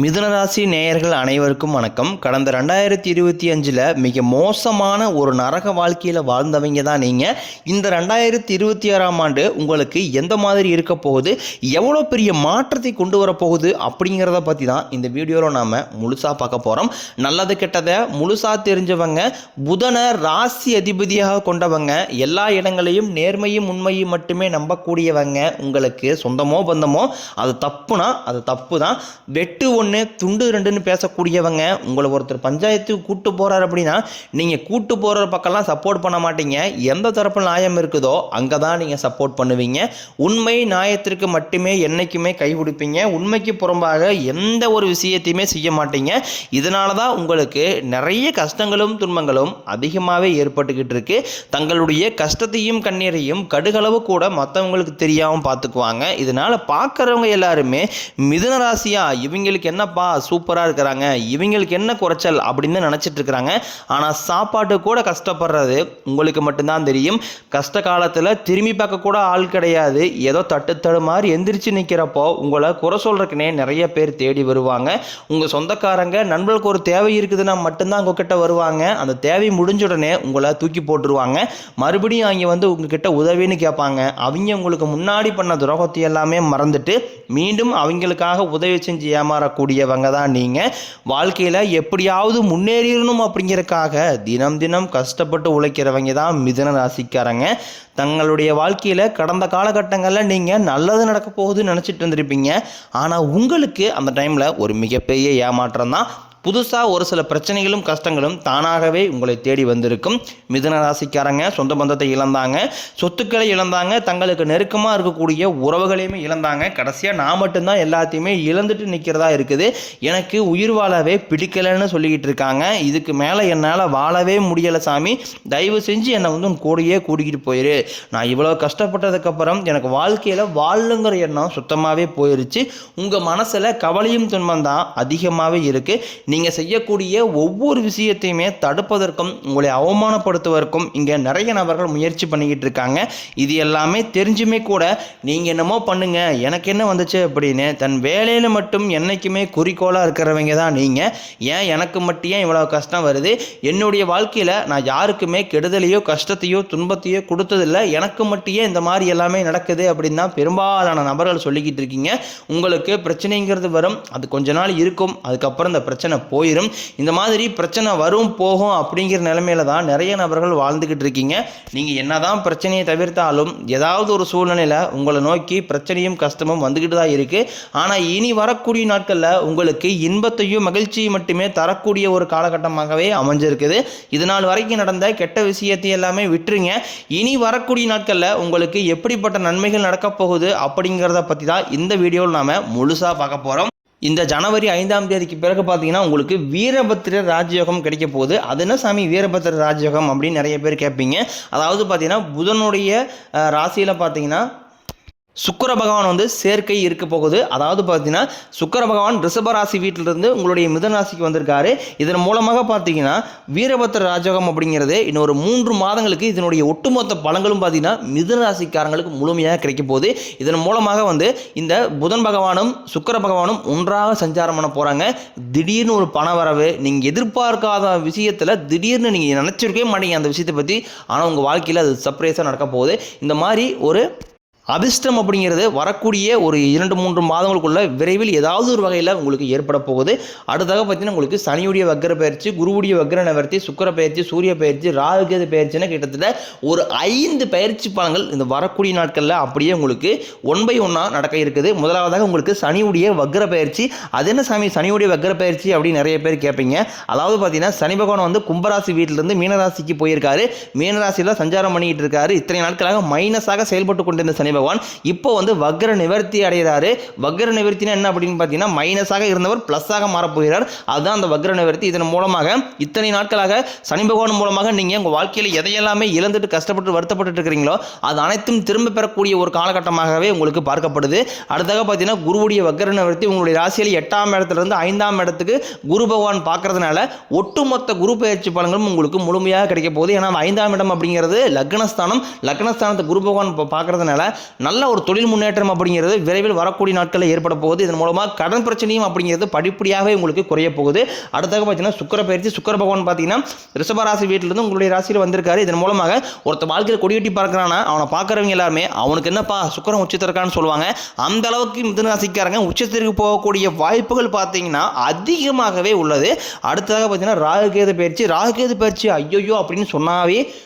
மிதுனராசி நேயர்கள் அனைவருக்கும் வணக்கம். கடந்த 2025 மிக மோசமான ஒரு நரக வாழ்க்கையில் வாழ்ந்தவங்க தான் நீங்கள். இந்த 2026ஆம் ஆண்டு உங்களுக்கு எந்த மாதிரி இருக்க போகுது, எவ்வளோ பெரிய மாற்றத்தை கொண்டு வரப்போகுது அப்படிங்கிறத பற்றி தான் இந்த வீடியோவில் நாம் முழுசாக பார்க்க போகிறோம். நல்லது கெட்டதை முழுசாக தெரிஞ்சவங்க, புதனை ராசி அதிபதியாக கொண்டவங்க, எல்லா இடங்களையும் நேர்மையும் உண்மையும் மட்டுமே நம்பக்கூடியவங்க, உங்களுக்கு சொந்தமோ பந்தமோ அது தப்புனா அது தப்பு தான், வெட்டு ஒன்று துண்டு ரெண்டுன்னு பேசக்கூடியவங்க, உங்களை ஒருத்தர் பஞ்சாயத்துக்கு கூட்டு போகிறார் அப்படின்னா நீங்கள் கூட்டு போகிற பக்கம்லாம் சப்போர்ட் பண்ண மாட்டீங்க. எந்த தரப்பு நியாயம் இருக்குதோ அங்கே தான் நீங்கள் சப்போர்ட் பண்ணுவீங்க. உண்மை நியாயத்திற்கு மட்டுமே என்றைக்குமே கை கொடுப்பீங்க. உண்மைக்கு புறம்பாக எந்த ஒரு விஷயத்தையுமே செய்ய மாட்டீங்க. இதனால தான் உங்களுக்கு நிறைய கஷ்டங்களும் துன்பங்களும் அதிகமாகவே ஏற்பட்டுக்கிட்டு இருக்கு. தங்களுடைய கஷ்டத்தையும் கண்ணீரையும் கடுகளவு கூட மற்றவங்களுக்கு தெரியாமல் பார்த்துக்குவாங்க. இதனால் பார்க்குறவங்க எல்லாருமே மிதுன ராசியா, இவங்களுக்கு என்னப்பா சூப்பராக இருக்கிறாங்க, இவங்களுக்கு என்ன குறைச்சல் அப்படின்னு நினச்சிட்டு இருக்கிறாங்க. ஆனால் சாப்பாட்டு கூட கஷ்டப்படுறது உங்களுக்கு மட்டும்தான் தெரியும். கஷ்ட காலத்தில் திரும்பி பார்க்க கூட ஆள் கிடையாது. ஏதோ தட்டு மாதிரி எந்திரிச்சு நிற்கிறப்போ உங்களை குறை சொல்கிறதுக்குனே நிறைய பேர் தேடி வருவாங்க. உங்கள் சொந்தக்காரங்க நண்பர்களுக்கு ஒரு தேவை இருக்குதுன்னா மட்டும்தான் உங்ககிட்ட வருவாங்க. அந்த தேவை முடிஞ்ச உடனே உங்களை தூக்கி போட்டுருவாங்க. மறுபடியும் அவங்க வந்து உங்ககிட்ட உதவின்னு கேட்பாங்க. அவங்க உங்களுக்கு முன்னாடி பண்ண துரோகத்தை எல்லாமே மறந்துட்டு மீண்டும் அவங்களுக்காக உதவி செஞ்சு ஏமாறக்கூடியவங்க தான் நீங்கள். வாழ்க்கையில் எப்படியாவது முன்னேறிடணும் அப்படிங்கிறதுக்காக தினம் தினம் கஷ்டப்பட்டு உழைக்கிறவங்க தான் மிதுன ராசிக்காரங்க. தங்களுடைய வாழ்க்கையில் கடந்த காலகட்டங்களில் நீங்கள் நல்லது நடக்க போகுதுன்னு நினச்சிட்டு இருந்திருப்பீங்க. ஆனால் உங்களுக்கு அந்த டைமில் ஒரு மிகப்பெரிய ஏமாற்றம் தான். புதுசாக ஒரு சில பிரச்சனைகளும் கஷ்டங்களும் தானாகவே உங்களை தேடி வந்திருக்கும். மிதுன ராசிக்காரங்க சொந்த பந்தத்தை இழந்தாங்க, சொத்துக்களை இழந்தாங்க, தங்களுக்கு நெருக்கமாக இருக்கக்கூடிய உறவுகளையுமே இழந்தாங்க. கடைசியாக நான் மட்டும்தான் எல்லாத்தையுமே இழந்துட்டு நிற்கிறதா இருக்குது, எனக்கு உயிர் வாழவே பிடிக்கலைன்னு சொல்லிக்கிட்டு இருக்காங்க. இதுக்கு மேலே என்னால் வாழவே முடியலை சாமி, தயவு செஞ்சு என்னை வந்து உன் கூடையே கூட்டிக்கிட்டு போயிரு. நான் இவ்வளோ கஷ்டப்பட்டதுக்கப்புறம் எனக்கு வாழ்க்கையில் வாழுங்கிற எண்ணம் சுத்தமாகவே போயிருச்சு. உங்கள் மனசில் கவலையும் துன்பம் தான் அதிகமாகவே இருக்குது. நீங்கள் செய்யக்கூடிய ஒவ்வொரு விஷயத்தையுமே தடுப்பதற்கும் உங்களை அவமானப்படுத்துவதற்கும் இங்கே நிறைய நபர்கள் முயற்சி பண்ணிக்கிட்டு இருக்காங்க. இது எல்லாமே தெரிஞ்சுமே கூட நீங்கள் என்னமோ பண்ணுங்க, எனக்கு என்ன வந்துச்சு அப்படின்னு தன் வேலையில் மட்டும் என்றைக்குமே குறிக்கோளாக இருக்கிறவங்க தான் நீங்கள். ஏன் எனக்கு மட்டும் ஏன் இவ்வளோ கஷ்டம் வருது, என்னுடைய வாழ்க்கையில் நான் யாருக்குமே கெடுதலையோ கஷ்டத்தையோ துன்பத்தையோ கொடுத்ததில்லை, எனக்கு மட்டும் இந்த மாதிரி எல்லாமே நடக்குது அப்படின்னு தான் பெரும்பாலான நபர்கள் சொல்லிக்கிட்டு இருக்கீங்க. உங்களுக்கு பிரச்சனைங்கிறது வரும், அது கொஞ்ச நாள் இருக்கும், அதுக்கப்புறம் இந்த பிரச்சனை போயிடும். இந்த மாதிரி பிரச்சனை வரும் போகும் அப்படிங்கிற நிலைமையில தான் நிறைய நபர்கள் வாழ்ந்துகிட்டு இருக்கீங்க. நீங்க என்னதான் பிரச்சனையை தவிர்த்தாலும் ஏதாவது ஒரு சூழ்நிலையில உங்களை நோக்கி பிரச்சனையும் கஷ்டமும் வந்துகிட்டு தான் இருக்கு. ஆனா இனி வரக்கூடிய நாட்கள்ல உங்களுக்கு இன்பத்தையும் மகிழ்ச்சியும் மட்டுமே தரக்கூடிய ஒரு காலகட்டமாகவே அமைஞ்சிருக்குது. இதனால் வரைக்கும் நடந்த கெட்ட விஷயத்தை எல்லாமே விட்டுருங்க. இனி வரக்கூடிய நாட்கள்ல உங்களுக்கு எப்படிப்பட்ட நன்மைகள் நடக்க போகுது அப்படிங்கிறத பத்தி தான் இந்த வீடியோவில் நாம முழுசா பார்க்க போறோம். இந்த ஜனவரி 5ஆம் தேதிக்கு பிறகு பார்த்தீங்கன்னா உங்களுக்கு வீரபத்திர ராஜயோகம் கிடைக்க போகுது. அது என்ன சாமி வீரபத்திர ராஜயோகம் அப்படின்னு நிறைய பேர் கேட்பீங்க. அதாவது பார்த்தீங்கன்னா புதனுடைய ராசியில் பார்த்தீங்கன்னா சுக்கிர பகவான் வந்து சேர்க்கை இருக்க போகுது. அதாவது பார்த்தீங்கன்னா சுக்கிர பகவான் ரிஷபராசி வீட்டிலிருந்து உங்களுடைய மிதுன ராசிக்கு வந்திருக்காரு. இதன் மூலமாக பார்த்தீங்கன்னா வீரபத்திர ராஜயோகம் அப்படிங்கிறது இன்னொரு 3 மாதங்களுக்கு இதனுடைய ஒட்டுமொத்த பலன்களும் பார்த்தீங்கன்னா மிதுன ராசிக்காரங்களுக்கு முழுமையாக கிடைக்க போகுது. இதன் மூலமாக வந்து இந்த புதன் பகவானும் சுக்கிர பகவானும் ஒன்றாக சஞ்சாரம் பண்ண போகிறாங்க. திடீர்னு ஒரு பண வரவு, நீங்கள் எதிர்பார்க்காத விஷயத்தில் திடீர்னு நீங்கள் நினச்சிருக்கவே மாட்டீங்க அந்த விஷயத்தை பற்றி, ஆனால் உங்கள் வாழ்க்கையில் அது சர்ப்ரைஸாக நடக்க போகுது. இந்த மாதிரி ஒரு அதிர்ஷ்டம் அப்படிங்கிறது வரக்கூடிய ஒரு 2-3 மாதங்களுக்குள்ள விரைவில் ஏதாவது ஒரு வகையில் உங்களுக்கு ஏற்பட போகுது. அடுத்தாக பார்த்தீங்கன்னா உங்களுக்கு சனியுடைய வக்ர பயிற்சி, குருவுடைய வக்ர நிவர்த்தி, சுக்கிர பயிற்சி, சூரிய பயிற்சி, ராகுகேது பயிற்சின்னு கிட்டத்தட்ட ஒரு 5 பயிற்சி பலன்கள் இந்த வரக்கூடிய நாட்களில் அப்படியே உங்களுக்கு 1 by 1 நடக்க இருக்குது. முதலாவதாக உங்களுக்கு சனியுடைய வக்ர பயிற்சி. அது என்ன சாமி சனியுடைய வக்ர பயிற்சி அப்படின்னு நிறைய பேர் கேட்பீங்க. அதாவது பார்த்தீங்கன்னா சனி பகவான் வந்து கும்பராசி வீட்டிலிருந்து மீனராசிக்கு போயிருக்காரு. மீனராசியில் சஞ்சாரம் பண்ணிக்கிட்டு இருக்காரு. இத்தனை நாட்களாக மைனஸாக செயல்பட்டு கொண்டிருந்த சனி பகவான் இப்போ வந்து வக்ர நிவர்த்தி அடைகிறாரு. வக்ர நிவர்த்தினா என்ன அப்படின்னு பார்த்தீங்கன்னா மைனஸாக இருந்தவர் பிளஸாக மாறப்போகிறார். அதுதான் அந்த வக்ர நிவர்த்தி. இதன் மூலமாக இத்தனை நாட்களாக சனி பகவான் மூலமாக நீங்கள் உங்கள் வாழ்க்கையில் எதையெல்லாமே இழந்துட்டு கஷ்டப்பட்டு வருத்தப்பட்டு இருக்கிறீங்களோ அது அனைத்தும் திரும்ப பெறக்கூடிய ஒரு காலகட்டமாகவே உங்களுக்கு பார்க்கப்படுது. அடுத்தாக பார்த்தீங்கன்னா குருவுடைய வக்ர நிவர்த்தி உங்களுடைய ராசியில் 8ஆம் இடத்திலிருந்து 5ஆம் இடத்துக்கு குரு பகவான் பார்க்கறதுனால ஒட்டுமொத்த குரு பயிற்சி பலன்களும் உங்களுக்கு முழுமையாக கிடைக்க போகுது. ஏன்னா 5ஆம் இடம் அப்படிங்கிறது லக்னஸ்தானம். லக்னஸ்தானத்தை குரு பகவான் பார்க்கறதுனால நல்ல ஒரு தொழில் முன்னேற்றம் அப்படிங்கிறது விரைவில் வரக்கூடிய நாட்களில் ஏற்பட போகுது. இதன் மூலமாக கடன் பிரச்சனையும் அப்படிங்கிறது படிப்படியாகவே உங்களுக்கு குறைய போகுது. அடுத்ததாக பார்த்தீங்கன்னா சுக்கிர பயிற்சி. சுக்கிர பகவான் பார்த்தீங்கன்னா ரிஷபராசி வீட்டிலிருந்து உங்களுடைய ராசியில் வந்திருக்காரு. இதன் மூலமாக ஒருத்த வாழ்க்கையில் கொடியட்டி பார்க்குறான்னா அவனை பார்க்குறவங்க எல்லாருமே அவனுக்கு என்னப்பா சுக்கிரன் உச்சத்திற்கான்னு சொல்லுவாங்க. அந்த அளவுக்கு மிதுன ராசிக்காரங்க உச்சத்திற்கு போகக்கூடிய வாய்ப்புகள் பார்த்தீங்கன்னா அதிகமாகவே உள்ளது. அடுத்ததாக பார்த்தீங்கன்னா ராகுகேது பயிற்சி. ராகுகேது பயிற்சி ஐயோ அப்படின்னு சொன்னாவே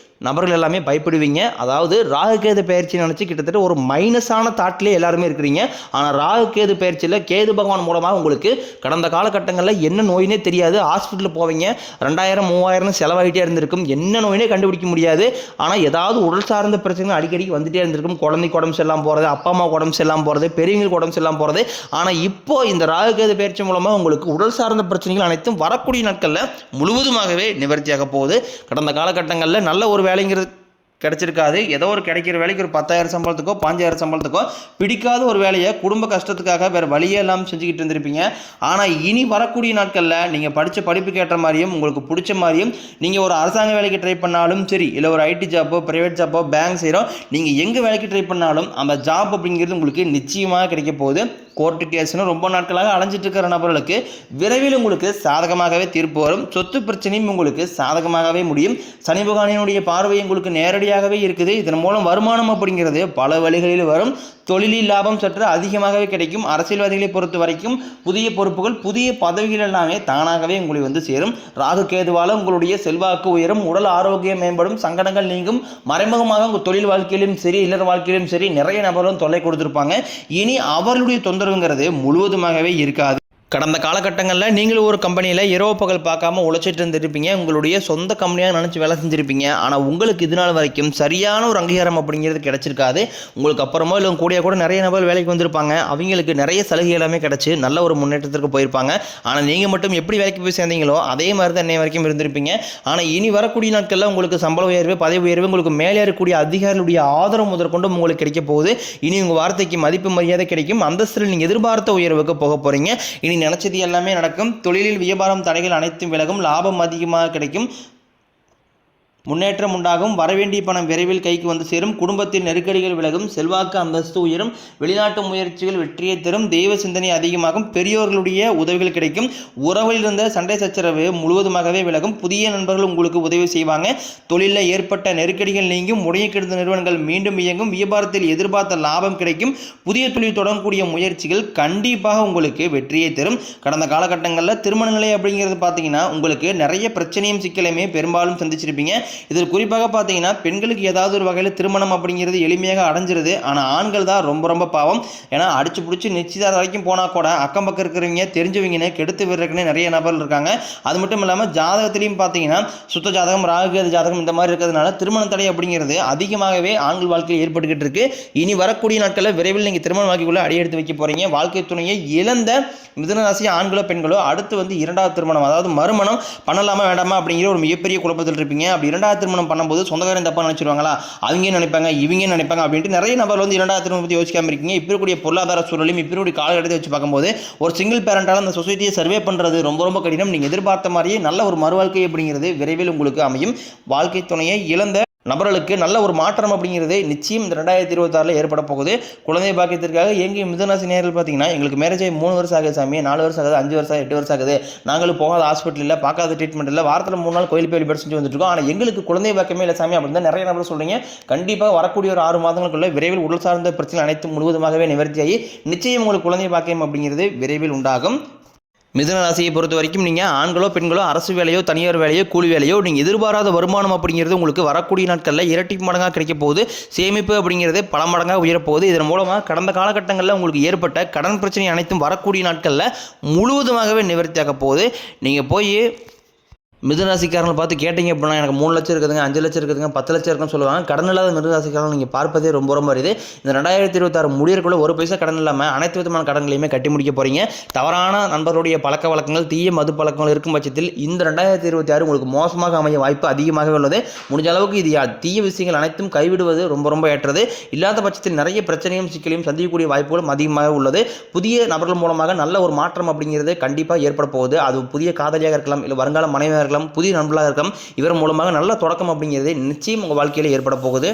நபர்கள் எல்லாமே பயப்படுவீங்க. அதாவது ராகுகேது பயிற்சி நினச்சி கிட்டத்தட்ட ஒரு மைனஸான தாட்டிலே எல்லாருமே இருக்கிறீங்க. ஆனால் ராகுகேது பயிற்சியில் கேது பகவான் மூலமாக உங்களுக்கு கடந்த காலகட்டங்களில் என்ன நோயினே தெரியாது. ஹாஸ்பிட்டலில் போவீங்க, 2000 3000 செலவாகிட்டே இருந்திருக்கும். என்ன நோயினே கண்டுபிடிக்க முடியாது. ஆனால் ஏதாவது உடல் சார்ந்த பிரச்சனை அடிக்கடிக்கு வந்துட்டே இருந்திருக்கும். குழந்தைக்கு உடம்பு செல்லாமல் போகிறது, அப்பா அம்மா உடம்பு செல்லாமல் போகிறது, பெரியவங்களுக்கு உடம்பு செல்லாமல் போகிறது. ஆனால் இப்போ இந்த ராகுகேது பயிற்சி மூலமாக உங்களுக்கு உடல் சார்ந்த பிரச்சனைகள் அனைத்தும் வரக்கூடிய நாட்களில் முழுவதுமாகவே நிவர்த்தியாக போகுது. கடந்த காலகட்டங்களில் நல்ல ஒரு வேலைங்கிறது கிடைச்சிருக்காது. ஏதோ ஒரு கிடைக்கிற வேலைக்கு ஒரு 10,000 சம்பளத்துக்கோ 5,000 சம்பளத்துக்கோ பிடிக்காத ஒரு வேலையை குடும்ப கஷ்டத்துக்காக வேறு வழியே எல்லாம் செஞ்சுக்கிட்டு இருந்திருப்பீங்க. ஆனால் இனி வரக்கூடிய நாட்களில் நீங்கள் படித்த படிப்புக்கு ஏற்ற மாதிரியும் உங்களுக்கு பிடிச்ச மாதிரியும் நீங்கள் ஒரு அரசாங்க வேலைக்கு ட்ரை பண்ணாலும் சரி, இல்லை ஒரு ஐடி ஜாப்போ ப்ரைவேட் ஜாப்போ பேங்க் செய்கிறோம், நீங்கள் எங்கே வேலைக்கு ட்ரை பண்ணாலும் அந்த ஜாப் அப்படிங்கிறது உங்களுக்கு நிச்சயமாக கிடைக்க போகுது. கோர்ட்டு கேஸ்னு ரொம்ப நாட்களாக அலைஞ்சிட்டு இருக்கிற நபர்களுக்கு விரைவில் உங்களுக்கு சாதகமாகவே தீர்ப்பு வரும். சொத்து பிரச்சனையும் உங்களுக்கு சாதகமாகவே முடியும். சனி பகவானினுடைய பார்வை உங்களுக்கு நேரடியாகவே இருக்குது. இதன் மூலம் வருமானம் அப்படிங்கிறது பல வழிகளில் வரும். தொழிலில் லாபம் சற்று அதிகமாகவே கிடைக்கும். அரசியல்வாதிகளை பொறுத்த வரைக்கும் புதிய பொறுப்புகள் புதிய பதவிகள் எல்லாமே தானாகவே உங்களை வந்து சேரும். ராகு கேதுவால் உங்களுடைய செல்வாக்கு உயரும், உடல் ஆரோக்கியம் மேம்படும், சங்கடங்கள் நீங்கும். மறைமுகமாக உங்கள் தொழில் வாழ்க்கையிலும் சரி இல்லற வாழ்க்கையிலும் சரி நிறைய நபர்களும் தொல்லை கொடுத்துருப்பாங்க. இனி அவர்களுடைய தொந்தரவுங்கிறது முழுவதுமாகவே இருக்காது. கடந்த காலகட்டங்களில் நீங்களும் ஒரு கம்பெனியில் இரவு பகல் பார்க்காம உழைச்சிட்டு இருந்திருப்பீங்க. உங்களுடைய சொந்த கம்பெனியாக நினச்சி வேலை செஞ்சுருப்பீங்க. ஆனால் உங்களுக்கு இது நாள் வரைக்கும் சரியான ஒரு அங்கீகாரம் அப்படிங்கிறது கிடச்சிருக்காது. உங்களுக்கு அப்புறமோ இல்லை கூட நிறைய நபர் வேலைக்கு வந்திருப்பாங்க. அவங்களுக்கு நிறைய சலுகை எல்லாமே கிடச்சி நல்ல ஒரு முன்னேற்றத்திற்கு போயிருப்பாங்க. ஆனால் நீங்கள் மட்டும் எப்படி வேலைக்கு போய் சேர்ந்தீங்களோ அதே மாதிரி தான் இன்னை வரைக்கும் இருந்திருப்பீங்க. ஆனால் இனி வரக்கூடிய நாட்களில் உங்களுக்கு சம்பள உயர்வு, பதவி உயர்வு, உங்களுக்கு மேலே இருக்கக்கூடிய அதிகாரிகளுடைய ஆதரவு முதற்கொண்டு உங்களுக்கு கிடைக்க போகுது. இனி உங்கள் வார்த்தைக்கு மதிப்பு மரியாதை கிடைக்கும். அந்தஸ்தில் நீங்கள் எதிர்பார்த்த உயர்வுக்கு போக போகிறீங்க. இனி நினைச்சது எல்லாமே நடக்கும். தொழிலில் வியாபாரம் தடைகள் அனைத்தும் விலகும். லாபம் அதிகமாக கிடைக்கும். முன்னேற்றம் உண்டாகும். வரவேண்டிய பணம் விரைவில் கைக்கு வந்து சேரும். குடும்பத்தில் நெருக்கடிகள் விலகும். செல்வாக்கு அந்தஸ்து உயரும். வெளிநாட்டு முயற்சிகள் வெற்றியை தரும். தெய்வ சிந்தனை அதிகமாகும். பெரியோர்களுடைய உதவிகள் கிடைக்கும். உறவில் இருந்த சண்டை சச்சரவு முழுவதுமாகவே விலகும். புதிய நண்பர்கள் உங்களுக்கு உதவி செய்வாங்க. தொழிலில் ஏற்பட்ட நெருக்கடிகள் நீங்கும். முறையை கெடுத்த நிறுவனங்கள் மீண்டும் இயங்கும். வியாபாரத்தில் எதிர்பார்த்த லாபம் கிடைக்கும். புதிய தொழில் தொடங்கக்கூடிய முயற்சிகள் கண்டிப்பாக உங்களுக்கு வெற்றியை தரும். கடந்த காலகட்டங்களில் திருமண நிலை அப்படிங்கிறது பார்த்தீங்கன்னா உங்களுக்கு நிறைய பிரச்சனையும் சிக்கலையுமே பெரும்பாலும் சந்திச்சிருப்பீங்க. இதில் குறிப்பாக பார்த்தீங்கன்னா பெண்களுக்கு ஏதாவது ஒரு வகையில் திருமணம் அப்படிங்கிறது எளிமையாக அடைஞ்சிருது. ஆனால் ஆண்கள் தான் ரொம்ப ரொம்ப பாவம். ஏன்னா அடிச்சு பிடிச்சி நிச்சயதார்த்தம் வரைக்கும் போனால் கூட அக்கம் பக்கம் இருக்கிறவங்க தெரிஞ்சவங்கன்னு கெடுத்து விடுறதுக்குன்னு நிறைய நபர்கள் இருக்காங்க. அது மட்டும் இல்லாமல் ஜாதகத்திலையும் பார்த்தீங்கன்னா சுத்த ஜாதகம், ராகுகேது ஜாதகம் இந்த மாதிரி இருக்கிறதுனால திருமண தடை அப்படிங்கிறது அதிகமாகவே ஆண்கள் வாழ்க்கையில் ஏற்பட்டுக்கிட்டு இருக்கு. இனி வரக்கூடிய நாட்களில் விரைவில் நீங்கள் திருமண வாழ்க்கைக்குள்ளே அடியெடுத்து வைக்க போறீங்க. வாழ்க்கை துணையை இழந்த மிதுன ராசி ஆண்களோ பெண்களோ அடுத்து வந்து இரண்டாவது திருமணம், அதாவது மறுமணம் பண்ணலாமா வேண்டாமா அப்படிங்கிற ஒரு மிகப்பெரிய குழப்பத்தில் இருப்பீங்க. அப்படி இரண்டாவது திருமணம் பண்ணும்போது சொந்தக்காரன் தப்பா நினைச்சிருவாங்களா, அவங்க நினைப்பாங்க இவங்க நினைப்பாங்க அப்படின்ட்டு நிறைய நபர் வந்து இரண்டாவது திருமணம் பற்றி யோசிக்காம இருக்கீங்க. இப்படி கூடிய பொருளாதார சூழலையும் இப்படி காலகட்டத்தை வச்சு பார்க்கும்போது ஒரு சிங்கிள் பேரண்டால் அந்த சொசைட்டியை சர்வே பண்ணுறது ரொம்ப ரொம்ப கடினம். நீங்கள் எதிர்பார்த்த மாதிரியே நல்ல ஒரு மறுவாழ்க்கை அப்படிங்கிறது விரைவில் உங்களுக்கு அமையும். வாழ்க்கை துணையை இழந்த நபர்களுக்கு நல்ல ஒரு மாற்றம் அப்படிங்கிறது நிச்சயம் இந்த 2026 ஏற்பட போகுது. குழந்தை பாக்கியத்திற்காக எங்கள் மிதுனராசி நேயர்கள் பார்த்தீங்கன்னா எங்களுக்கு மேரேஜ் ஆகி 3 வருஷம் ஆகுது சாமி, 4 வருஷம் ஆகுது, 5 வருஷம் 8 வருஷம் ஆகுது, நாங்களும் போகாத ஹாஸ்பிட்டல் இல்லை, பார்க்காத ட்ரீட்மெண்ட் இல்லை, வாரத்தில் 3 நாள் கோயில் போய் வழிபாடு செஞ்சு வந்துட்டு இருக்கோம், ஆனால் எங்களுக்கு குழந்தை பாக்கியமே இல்லை சாமி அப்படின்னு தான் நிறைய நபர் சொல்கிறீங்க. கண்டிப்பாக வரக்கூடிய ஒரு 6 மாதங்களுக்குள்ள விரைவில் உடல் சார்ந்த பிரச்சனை அனைத்தும் முழுவதுமாகவே நிவர்த்தியாகி நிச்சயம் உங்களுக்கு குழந்தை பாக்கியம் அப்படிங்கிறது விரைவில் உண்டாகும். மிதுன ராசியை பொறுத்த வரைக்கும் நீங்கள் ஆண்களோ பெண்களோ அரசு வேலையோ தனியார் வேலையோ கூலி வேலையோ நீங்கள் எதிர்பாராத வருமானம் அப்படிங்கிறது உங்களுக்கு வரக்கூடிய நாட்களில் இரட்டி மடங்காக கிடைக்க போகுது. சேமிப்பு அப்படிங்கிறது பல மடங்காக உயரப்போகுது. இதன் மூலமாக கடந்த காலகட்டங்களில் உங்களுக்கு ஏற்பட்ட கடன் பிரச்சனை அனைத்தும் வரக்கூடிய நாட்களில் முழுவதுமாகவே நிவர்த்தியாக போகுது. நீங்கள் போய் மிதுனராசிக்காரங்களை பார்த்து கேட்டிங்க அப்படின்னா எனக்கு 3 லட்சம் இருக்குதுங்க, 5 லட்சம் இருக்குதுங்க, 10 லட்சம் இருக்குன்னு சொல்லுவாங்க. கடன் இல்லாத மிதுனராசிக்காரங்க நீங்கள் பார்ப்பதே ரொம்ப ரொம்ப அரிது. இந்த 2026 முடியறக்குள்ள ஒரு பைசா கடன் இல்லாமல் அனைத்து விதமான கடன்களையுமே கட்டி முடிக்க போகிறீங்க. தவறான நண்பர்களுடைய பழக்க வழக்கங்கள், தீய மது பழக்கங்கள் இருக்கும் பட்சத்தில் இந்த 2026 உங்களுக்கு மோசமாக அமைய வாய்ப்பு அதிகமாக உள்ளது. முடிஞ்ச அளவுக்கு இது தீய விஷயங்கள் அனைத்தும் கைவிடுவது ரொம்ப ரொம்ப ஏற்றது. இல்லாத பட்சத்தில் நிறைய பிரச்சனையும் சிக்கலையும் சந்திக்கக்கூடிய வாய்ப்புகளும் அதிகமாக உள்ளது. புதிய நபர்கள் மூலமாக நல்ல ஒரு மாற்றம் அப்படிங்கிறது கண்டிப்பாக ஏற்பட போகுது. அது புதிய காதலியாக இருக்கலாம், இல்லை வருங்கால மனைவியாக இருக்கலாம், புதிய நண்பர்களாக இருக்கலாம். இவர் மூலமாக நல்ல தொடக்கம் அப்படிங்கிறது நிச்சயம் உங்கள் வாழ்க்கையில் ஏற்பட போகுது.